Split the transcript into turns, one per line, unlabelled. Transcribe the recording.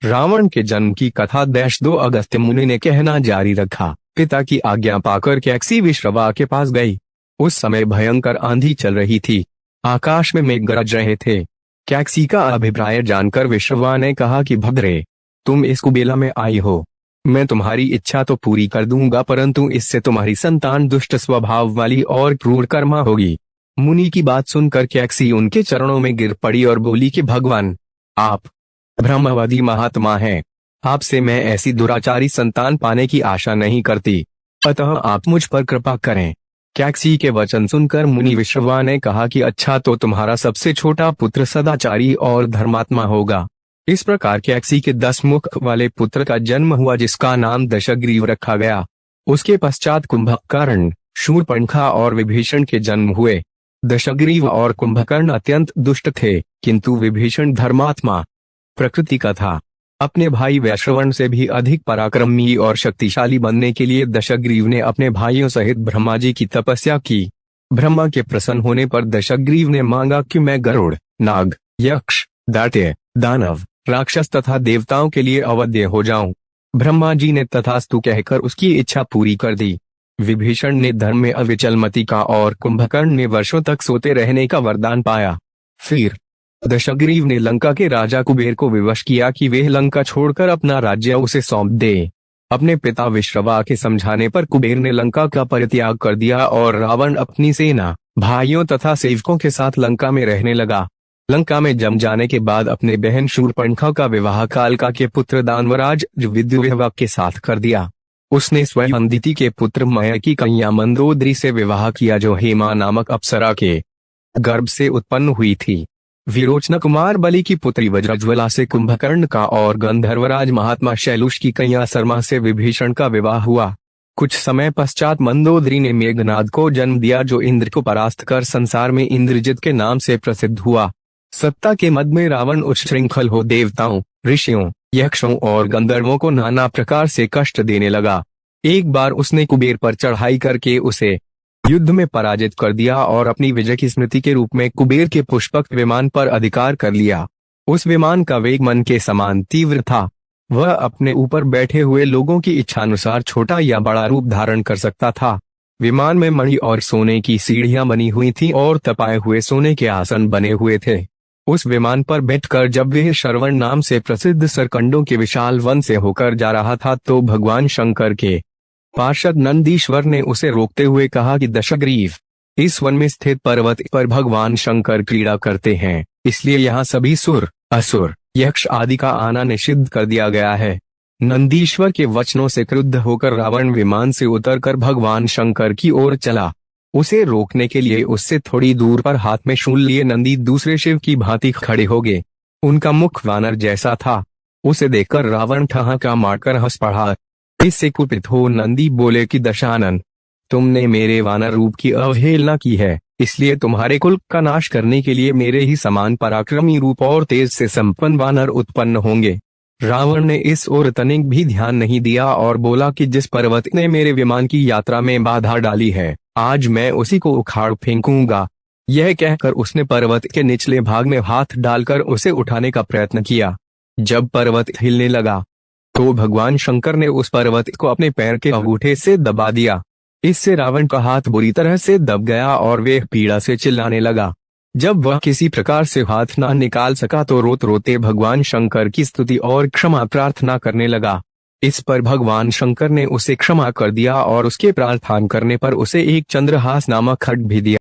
रावण के जन्म की कथा 2 अगस्त्य मुनि ने कहना जारी रखा। पिता की आज्ञा पाकर कैकसी विश्रवा के पास गई। उस समय भयंकर आंधी चल रही थी, आकाश में मेघ गरज रहे थे। कैकसी का अभिप्राय जानकर विश्रवा ने कहा कि भद्रे, तुम इस कुबेला में आई हो, मैं तुम्हारी इच्छा तो पूरी कर दूंगा, परंतु इससे तुम्हारी संतान दुष्ट स्वभाव वाली और क्रूर कर्मा होगी। मुनि की बात सुनकर कैकसी उनके चरणों में गिर पड़ी और बोली कि भगवान, आप ब्रह्मवादी महात्मा हैं, आपसे मैं ऐसी दुराचारी संतान पाने की आशा नहीं करती, अतः आप मुझ पर कृपा करें। कैकसी के वचन सुनकर मुनि विश्रवा ने कहा कि अच्छा, तो तुम्हारा सबसे छोटा पुत्र सदाचारी और धर्मात्मा होगा। इस प्रकार कैकसी के 10 मुख वाले पुत्र का जन्म हुआ, जिसका नाम दशग्रीव रखा गया। उसके पश्चात कुंभकर्ण, शूर्पणखा और विभीषण के जन्म हुए। दशग्रीव और कुंभकर्ण अत्यंत दुष्ट थे, किंतु विभीषण धर्मात्मा। प्रकृति कथा। अपने भाई वैश्रवण से भी अधिक पराक्रमी और शक्तिशाली बनने के लिए दशग्रीव ने अपने भाइयों सहित ब्रह्मा जी की तपस्या की। ब्रह्मा के प्रसन्न होने पर दशग्रीव ने मांगा कि मैं गरुड़, नाग, यक्ष, दैत्य, दानव, राक्षस तथा देवताओं के लिए अवध्य हो जाऊं। ब्रह्मा जी ने तथास्तु कहकर उसकी इच्छा पूरी कर दी। विभीषण ने धर्म में अविचल मति का और कुंभकर्ण ने वर्षों तक सोते रहने का वरदान पाया। फिर दशग्रीव ने लंका के राजा कुबेर को विवश किया कि वे लंका छोड़कर अपना राज्य उसे सौंप दे। अपने पिता विश्रवा के समझाने पर कुबेर ने लंका का परित्याग कर दिया और रावण अपनी सेना, भाइयों तथा सेवकों के साथ लंका में रहने लगा। लंका में जम जाने के बाद अपने बहन शूर्पणखा का विवाह कालका के पुत्र दानवराज विद्युवेह के साथ कर दिया। उसने स्वयं अदिति के पुत्र मय की कन्या मंदोदरी से विवाह किया, जो हेमा नामक अप्सरा के गर्भ से उत्पन्न हुई थी। विरोचन कुमार बलि की पुत्री वज्रज्वला से कुंभकर्ण का और गंधर्वराज महात्मा शैलुष की कन्या शर्मा से विभीषण का विवाह हुआ। कुछ समय पश्चात मंदोदरी ने मेघनाद को जन्म दिया, जो इंद्र को परास्त कर संसार में इंद्रजित के नाम से प्रसिद्ध हुआ। सत्ता के मद में रावण उच्छृंखल हो देवताओं, ऋषियों, यक्षों और गंधर्वों को नाना प्रकार से कष्ट देने लगा। एक बार उसने कुबेर पर चढ़ाई करके उसे युद्ध में पराजित कर दिया और अपनी विजय की स्मृति के रूप में कुबेर के पुष्पक विमान पर अधिकार कर लिया। उस विमान का वेग मन के समान तीव्र था। वह अपने ऊपर बैठे हुए लोगों की इच्छानुसार छोटा या बड़ा रूप धारण कर सकता था। विमान में मणि और सोने की सीढ़ियां बनी हुई थीं और तपाए हुए सोने के आसन बने हुए थे। उस विमान पर बैठकर जब वह श्रवण नाम से प्रसिद्ध सरकंडों के विशाल वन से होकर जा रहा था, तो भगवान शंकर के पार्षद नंदीश्वर ने उसे रोकते हुए कहा कि दशग्रीव, इस वन में स्थित पर्वत पर भगवान शंकर क्रीड़ा करते हैं, इसलिए यहाँ सभी सुर, असुर, यक्ष आदि का आना निषिद्ध कर दिया गया है। नंदीश्वर के वचनों से क्रुद्ध होकर रावण विमान से उतरकर भगवान शंकर की ओर चला। उसे रोकने के लिए उससे थोड़ी दूर पर हाथ में शूल लिए नंदी दूसरे शिव की भांति खड़े हो गए। उनका मुख वानर जैसा था। उसे देखकर रावण ठहाका मारकर हंस पड़ा। इससे कुपित हो नंदी बोले कि दशानन, तुमने मेरे वानर रूप की अवहेलना की है, इसलिए तुम्हारे कुल का नाश करने के लिए मेरे ही समान पराक्रमी रूप और तेज से संपन्न वानर उत्पन्न होंगे। रावण ने इस ओर तनिक भी ध्यान नहीं दिया और बोला कि जिस पर्वत ने मेरे विमान की यात्रा में बाधा डाली है, आज मैं उसी को उखाड़ फेंकूंगा। यह कहकर उसने पर्वत के निचले भाग में हाथ डालकर उसे उठाने का प्रयत्न किया। जब पर्वत हिलने लगा तो भगवान शंकर ने उस पर्वत को अपने पैर के अंगूठे से दबा दिया। इससे रावण का हाथ बुरी तरह से दब गया और वह पीड़ा से चिल्लाने लगा। जब वह किसी प्रकार से हाथ ना निकाल सका तो रोते रोते भगवान शंकर की स्तुति और क्षमा प्रार्थना करने लगा। इस पर भगवान शंकर ने उसे क्षमा कर दिया और उसके प्रार्थना करने पर उसे एक चंद्रहास नामक खड्ग भी दिया।